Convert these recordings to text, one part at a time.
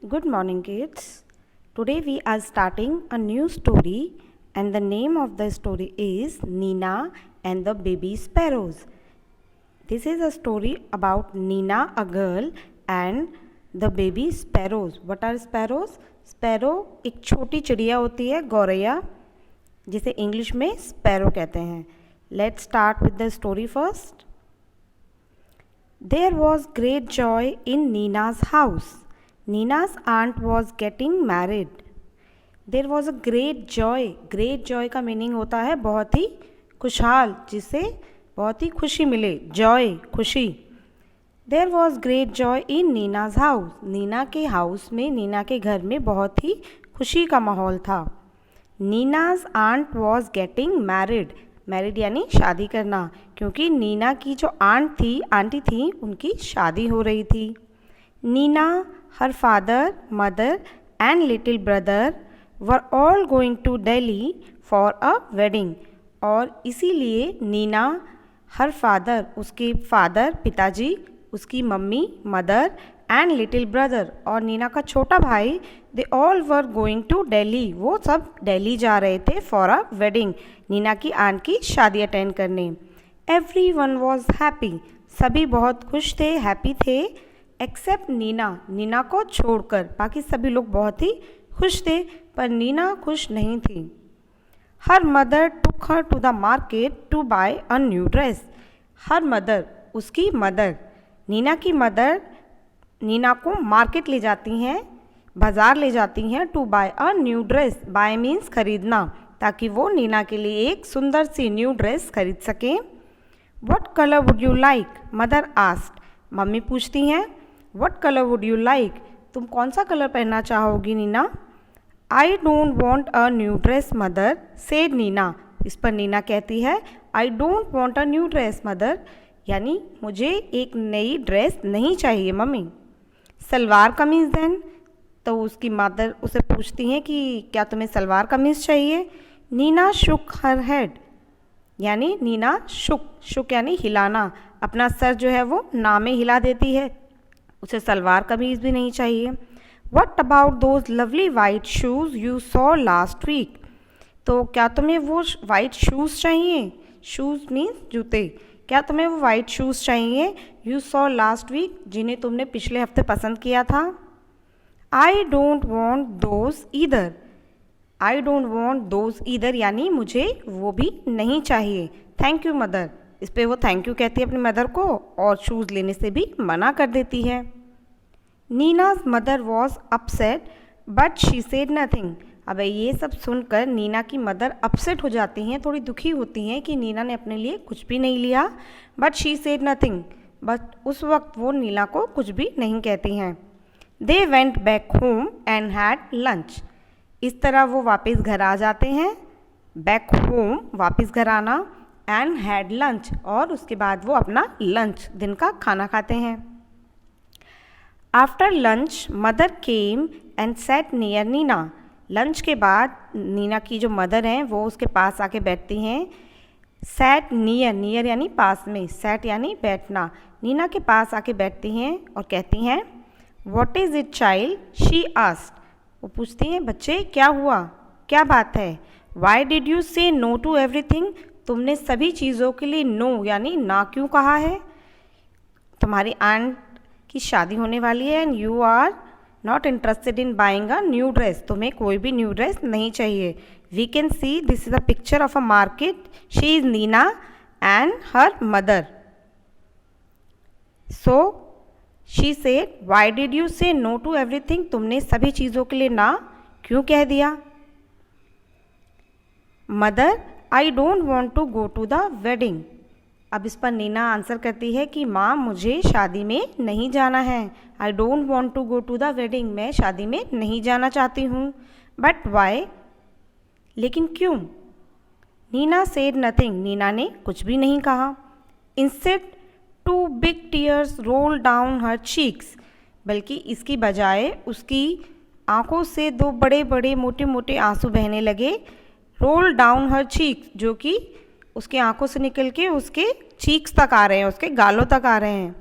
Good morning, kids. Today we are starting a new story, and the name of the story is Nina and the Baby Sparrows. This is a story about Nina, a girl, and the baby sparrows. What are sparrows? Sparrow एक छोटी चिड़िया होती है, गौरैया, जिसे English में sparrow कहते हैं. Let's start with the story first. There was great joy in Nina's house. Nina's aunt was getting married. There was a great joy. Great joy का मीनिंग होता है बहुत ही खुशहाल, जिससे बहुत ही खुशी मिले. Joy, खुशी. There was great joy in Nina's house. Neena के हाउस में, नीना के घर में बहुत ही खुशी का माहौल था. Nina's aunt was getting married. Married यानी शादी करना, क्योंकि नीना की जो आंटी थी, उनकी शादी हो रही थी. Neena, her father, mother and little brother were all going to Delhi for a wedding. और इसीलिए नीना, her father, उसके फादर पिताजी, उसकी mummy mother and little brother और नीना का छोटा भाई, they all were going to Delhi. वो सब दिल्ली जा रहे थे फॉर अ वेडिंग, नीना की आंट की शादी अटेंड करने. Every one was happy. सभी बहुत खुश थे, हैप्पी थे, एक्सेप्ट नीना. नीना को छोड़कर बाकी सभी लोग बहुत ही खुश थे, पर नीना खुश नहीं थी. Her mother took her to the market to buy a new dress. Her mother, उसकी मदर, नीना की मदर नीना को मार्केट ले जाती हैं, बाज़ार ले जाती हैं, to buy a new dress. Buy means खरीदना, ताकि वो नीना के लिए एक सुंदर सी न्यू ड्रेस खरीद सकें. What colour would you like? Mother asked. मम्मी पूछती हैं, what colour would you like? तुम कौन सा कलर पहनना चाहोगी Nina? I don't want a new dress mother, said Nina. इस पर नीना कहती है, I don't want a new dress mother, यानी मुझे एक नई ड्रेस नहीं चाहिए मम्मी. सलवार कमीज़ देन. तो उसकी मदर उसे पूछती हैं कि क्या तुम्हें सलवार कमीज़ चाहिए? नीना शुक हर हेड, यानी नीना शुक यानी हिलाना, अपना सर जो है वो ना में हिला देती है. उसे सलवार कमीज़ भी नहीं चाहिए. What about those lovely white shoes you saw last week? तो क्या तुम्हें वो वाइट शूज़ चाहिए? शूज़ मीन्स जूते. क्या तुम्हें वो वाइट शूज़ चाहिए? यू सॉ लास्ट वीक, जिन्हें तुमने पिछले हफ्ते पसंद किया था. I don't want those either. I don't want those either, यानी मुझे वो भी नहीं चाहिए. Thank you mother. इस पर वो थैंक यू कहती है अपनी मदर को और शूज़ लेने से भी मना कर देती है. Nina's mother was upset but she said nothing. अब ये सब सुनकर नीना की मदर अपसेट हो जाती हैं, थोड़ी दुखी होती हैं कि नीना ने अपने लिए कुछ भी नहीं लिया. But she said nothing, but उस वक्त वो नीना को कुछ भी नहीं कहती हैं. They went back home and had lunch. इस तरह वो वापस घर आ जाते हैं. बैक होम, वापस घर आना, एंड हैड लंच, और उसके बाद वो अपना लंच, दिन का खाना खाते हैं. After lunch mother came and sat near Nina. Lunch के बाद नीना की जो मदर हैं वो उसके पास आके बैठती हैं. सैट नियर यानी पास में, सैट यानी बैठना. नीना के पास आके बैठती हैं और कहती हैं, what is it child? She asked. वो पूछती हैं, बच्चे क्या हुआ, क्या बात है? Y did you say no to everything? तुमने सभी चीज़ों के लिए नो यानी ना क्यों कहा है? तुम्हारी आंट की शादी होने वाली है and you are not interested in buying a new dress. तुम्हें कोई भी न्यू ड्रेस नहीं चाहिए. We can see this is a picture of a market. She is Nina and her mother. So she said, why did you say no to everything? तुमने सभी चीज़ों के लिए ना क्यों कह दिया? Mother, I don't want to go to the wedding. अब इस पर नीना आंसर करती है कि माँ, मुझे शादी में नहीं जाना है. I don't want to go to the wedding, मैं शादी में नहीं जाना चाहती हूँ. बट वाई, लेकिन क्यों? नीना सेड नथिंग, नीना ने कुछ भी नहीं कहा. Instead two big tears roll down her cheeks. बल्कि इसकी बजाय उसकी आंखों से दो बड़े बड़े मोटे मोटे आंसू बहने लगे. रोल डाउन हर चीक्स, जो कि उसके आंखों से निकल के उसके चीक्स तक आ रहे हैं, उसके गालों तक आ रहे हैं.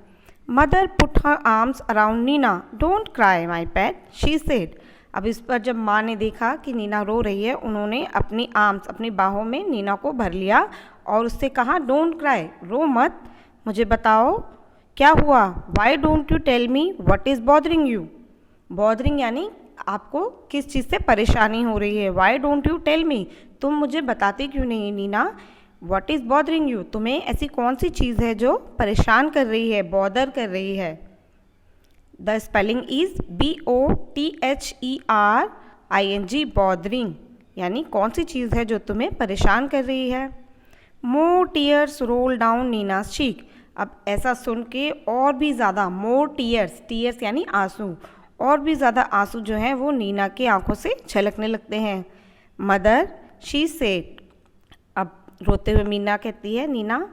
Mother put her arms around Nina. Don't cry my pet, she said. अब इस पर जब माँ ने देखा कि नीना रो रही है, उन्होंने अपनी आर्म्स, अपनी बाहों में नीना को भर लिया और उससे कहा, डोंट क्राई, रो मत, मुझे बताओ क्या हुआ. Why don't you tell me what is bothering you. Bothering यानी आपको किस चीज़ से परेशानी हो रही है. Why don't you tell me, तुम मुझे बताती क्यों नहीं Nina. What is bothering you, तुम्हें ऐसी कौन सी चीज़ है जो परेशान कर रही है, बॉदर कर रही है. The spelling is BOTHERING, bothering, यानी कौन सी चीज़ है जो तुम्हें परेशान कर रही है. More tears roll down Nina's cheek. अब ऐसा सुन के और भी ज़्यादा, मोर टीयर्स, टीयर्स यानी आंसू, और भी ज़्यादा आंसू जो हैं वो नीना की आंखों से छलकने लगते हैं. Mother, she said. अब रोते हुए मीना कहती है, नीना,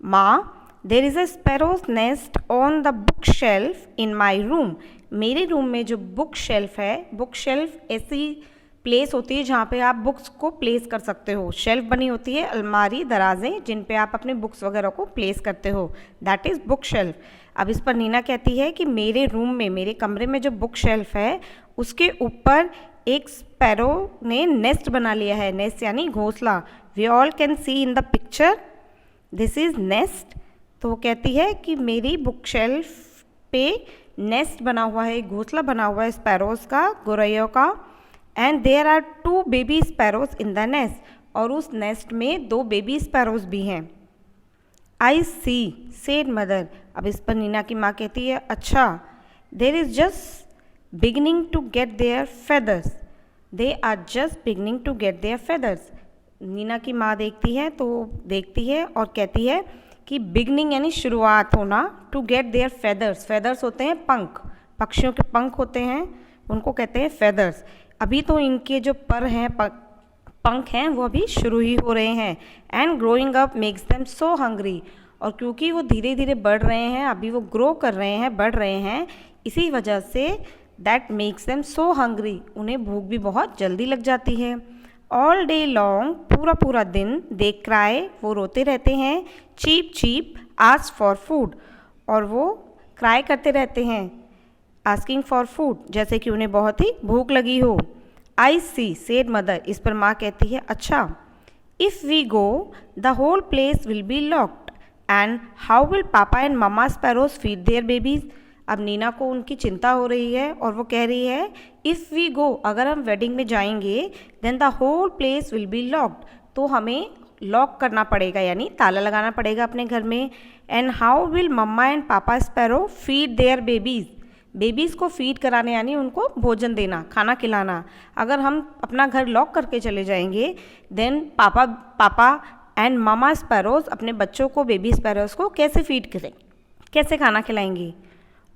माँ, there is a sparrows nest on the book shelf in my room. मेरे रूम में जो बुक शेल्फ है, बुक शेल्फ ऐसी प्लेस होती है जहाँ पे आप बुक्स को प्लेस कर सकते हो. शेल्फ बनी होती है, अलमारी, दराजें, जिन पे आप अपने बुक्स वगैरह को प्लेस करते हो, दैट इज़ बुक शेल्फ. अब इस पर नीना कहती है कि मेरे रूम में, मेरे कमरे में जो बुक शेल्फ है उसके ऊपर एक स्पैरो ने नेस्ट बना लिया है. नेस्ट यानी घोंसला. We all can see in the picture, this is nest. तो वो कहती है कि मेरी बुक शेल्फ पे नेस्ट बना हुआ है, घोंसला बना हुआ है स्पैरोज़ का, गोरैयों का. And there are 2 baby sparrows in the nest. और उस नेस्ट में 2 बेबी स्पैरोज भी हैं. I see, said mother. अब इस पर नीना की माँ कहती है, अच्छा, there is just beginning to get their feathers. They are just beginning to get their feathers. Nina की माँ देखती है तो देखती है और कहती है कि बिगनिंग यानी शुरुआत होना, to get their feathers. Feathers होते हैं पंख, पक्षियों के पंख होते हैं, उनको कहते हैं फेदर्स. अभी तो इनके जो पर हैं, पंख हैं, वो अभी शुरू ही हो रहे हैं. And growing up makes them so hungry. और क्योंकि वो धीरे धीरे बढ़ रहे हैं, अभी वो ग्रो कर रहे हैं, बढ़ रहे हैं, इसी वजह say that makes them so hungry, उन्हें भूख भी बहुत जल्दी लग जाती है. ऑल डे लॉन्ग, पूरा पूरा दिन, दे क्राई, वो रोते रहते हैं. Cheep cheep, ask for food, और वो क्राई करते रहते हैं, आस्किंग फॉर फूड, जैसे कि उन्हें बहुत ही भूख लगी हो. I see, said mother. इस पर माँ कहती है, अच्छा, if we go the whole place will be locked and how will papa and mamma sparrows feed their babies. अब नीना को उनकी चिंता हो रही है और वो कह रही है, इफ़ वी गो, अगर हम वेडिंग में जाएंगे, then the whole place will be locked, तो हमें लॉक करना पड़ेगा, यानी ताला लगाना पड़ेगा अपने घर में. And how will mama and papa sparrow feed their babies. Babies को फीड कराने यानी उनको भोजन देना, खाना खिलाना. अगर हम अपना घर लॉक करके चले जाएंगे, देन पापा एंड मम्मा स्पैरोज अपने बच्चों को, बेबी स्पैरोज को कैसे फीड करें, कैसे खाना खिलाएंगी.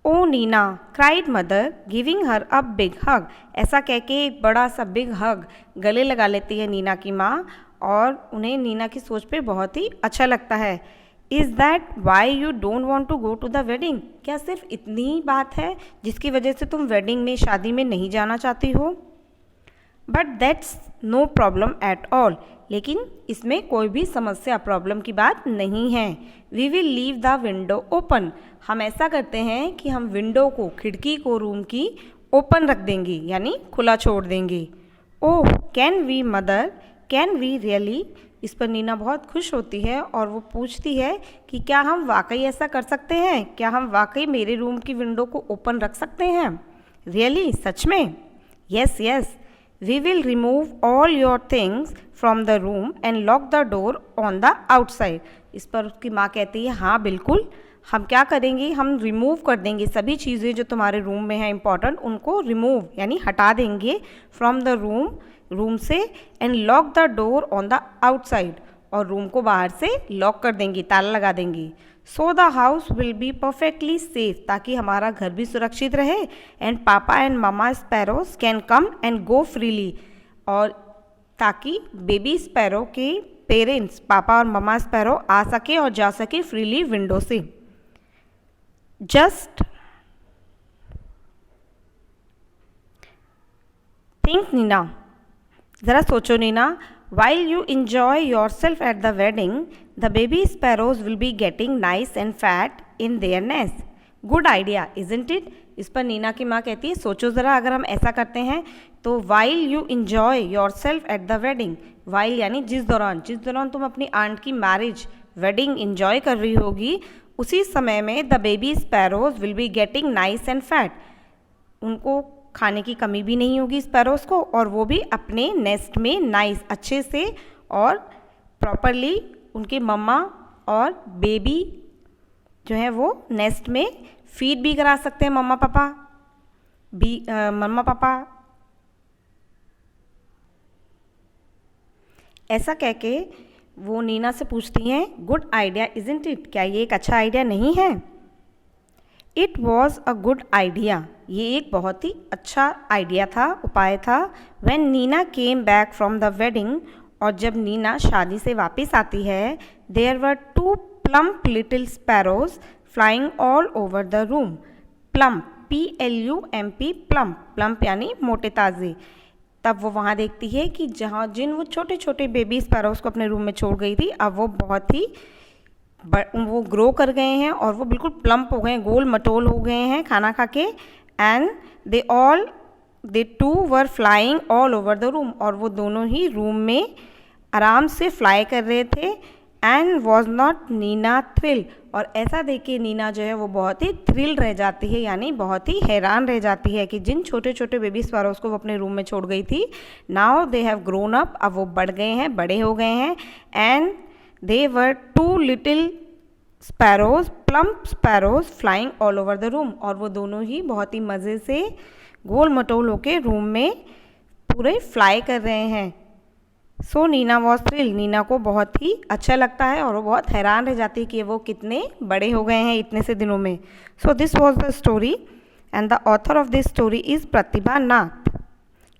Oh Nina, cried mother, giving her a big hug. ऐसा कह के एक बड़ा सा बिग हग गले लगा लेती है नीना की माँ, और उन्हें नीना की सोच पे बहुत ही अच्छा लगता है. Is that why you don't want to go to the wedding. क्या सिर्फ इतनी ही बात है जिसकी वजह से तुम वेडिंग में, शादी में नहीं जाना चाहती हो. But that's no problem at all. लेकिन इसमें कोई भी समस्या, प्रॉब्लम की बात नहीं है. We will leave the window open. हम ऐसा करते हैं कि हम विंडो को, खिड़की को रूम की ओपन रख देंगे, यानी खुला छोड़ देंगे. Oh, can we mother, can we really. इस पर नीना बहुत खुश होती है और वो पूछती है कि क्या हम वाकई ऐसा कर सकते हैं, क्या हम वाकई मेरे रूम की विंडो को ओपन रख सकते हैं. रियली, सच में. Yes yes, we will remove all your things from the room and lock the door on the outside. इस पर उसकी माँ कहती है, हाँ बिल्कुल, हम क्या करेंगे, हम रिमूव कर देंगे सभी चीज़ें जो तुम्हारे रूम में हैं इंपॉर्टेंट, उनको रिमूव यानी हटा देंगे फ्रॉम द रूम से. And lock the door on the outside, और रूम को बाहर से लॉक कर देंगे, ताला लगा देंगे. So the house will be perfectly safe, ताकि हमारा घर भी सुरक्षित रहे. And papa and mamma sparrows can come and go freely, और ताकि बेबी स्पैरो के पेरेंट्स, पापा और मम्मा स्पैरो, आ सके और जा सके फ्रीली विंडो से. जस्ट थिंक नीना, ज़रा सोचो Neena, while you enjoy yourself at the wedding, the baby sparrows will be getting nice and fat in their nest. Good idea isn't it. इस पर नीना की माँ कहती है सोचो ज़रा, अगर हम ऐसा करते हैं तो while you enjoy your self at the wedding, while यानी जिस दौरान तुम अपनी आंट की मैरिज वेडिंग इंजॉय कर रही होगी, उसी समय में the baby sparrows will be getting nice and fat, उनको खाने की कमी भी नहीं होगी स्पैरोज को, और वो भी अपने नेस्ट में नाइस अच्छे से और प्रॉपरली उनके मम्मा और बेबी जो है वो नेस्ट में फीड भी करा सकते हैं मम्मा पापा। ऐसा कह के वो नीना से पूछती हैं गुड आइडिया इजंट इट, क्या ये एक अच्छा आइडिया नहीं है? It was a good idea, ये एक बहुत ही अच्छा आइडिया था, उपाय था। When Nina came back from the wedding, और जब नीना शादी से वापस आती है, there were 2 plump little sparrows flying all over the room. Plump PLUMP, plump यानी मोटे ताज़े। तब वो वहाँ देखती है कि जिन वो छोटे छोटे बेबी स्पैरोज को अपने रूम में छोड़ गई थी, अब वो बहुत ही वो ग्रो कर गए हैं और वो बिल्कुल प्लम्प हो गए हैं, गोल मटोल हो गए हैं खाना खा के। And they too were flying all over the room, और वो दोनों ही रूम में आराम से फ्लाई कर रहे थे। And was not Nina thrill, और ऐसा देख के नीना जो है वो बहुत ही थ्रिल रह जाती है, यानी बहुत ही हैरान रह जाती है कि जिन छोटे छोटे बेबी स्पैरोज को वो अपने रूम में छोड़ गई थी, now they have grown up, अब वो बढ़ गए हैं, बड़े हो गए हैं। And they were 2 little sparrows, plump sparrows flying all over the room, और वो दोनों ही बहुत ही मज़े से गोल मटोल होके रूम में पूरे फ्लाई कर रहे हैं। सो नीना वॉज थ्रिल, नीना को बहुत ही अच्छा लगता है और वो बहुत हैरान रह जाती है कि वो कितने बड़े हो गए हैं इतने से दिनों में। So this was the story and the author of this story is Pratibha Nath.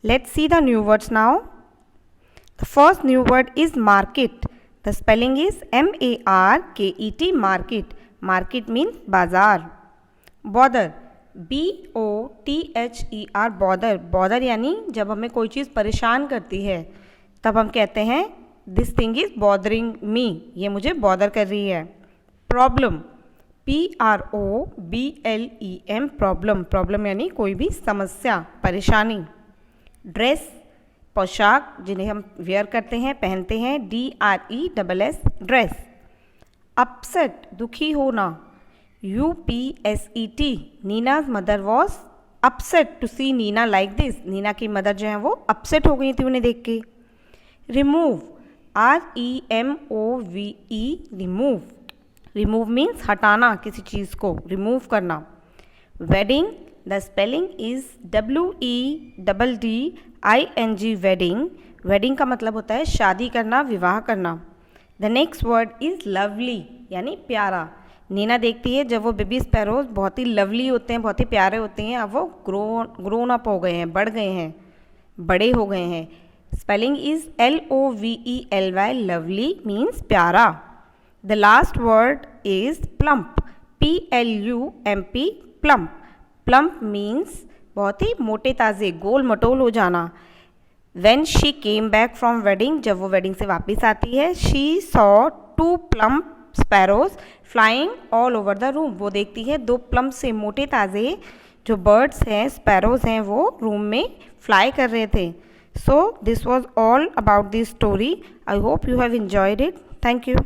Let's see the new words now. The first new word is market. The spelling is MARKET, market. Market means बाजार। Bother, BOTHER, bother. Bother यानी जब हमें कोई चीज़ परेशान करती है तब हम कहते हैं this thing is bothering me, ये मुझे बॉदर कर रही है। Problem, PROBLEM, problem. प्रॉब्लम यानी कोई भी समस्या, परेशानी। ड्रेस, पोशाक जिन्हें हम वेयर करते हैं, पहनते हैं, DRESS, ड्रेस। अपसेट, दुखी होना, UPSET, Nina's mother was upset to see Nina like this, Nina की मदर जो है वो अपसेट हो गई थी उन्हें देख के। Remove, REMOVE, remove. Remove means हटाना, किसी चीज़ को रिमूव करना। Wedding, the spelling is WEDDING, wedding. Wedding का मतलब होता है शादी करना, विवाह करना। The next word is lovely, यानी प्यारा। नीना देखती है जब वो बेबी स्पैरोज बहुत ही लवली होते हैं, बहुत ही प्यारे होते हैं, अब वो ग्रोन अप हो गए हैं, बढ़ गए हैं, बड़े हो गए हैं। Spelling is LOVELY, lovely means प्यारा। The last word is plump, PLUMP, plump. Plump means बहुत ही मोटे ताज़े, गोल मटोल हो जाना। When she came back from wedding, जब वो वेडिंग से वापस आती है, she saw 2 plump sparrows flying all over the room, वो देखती है 2 प्लम्प से मोटे ताज़े जो बर्ड्स हैं, स्पैरोज हैं, वो रूम में फ्लाई कर रहे थे। So this was all about this story. I hope you have enjoyed it. Thank you.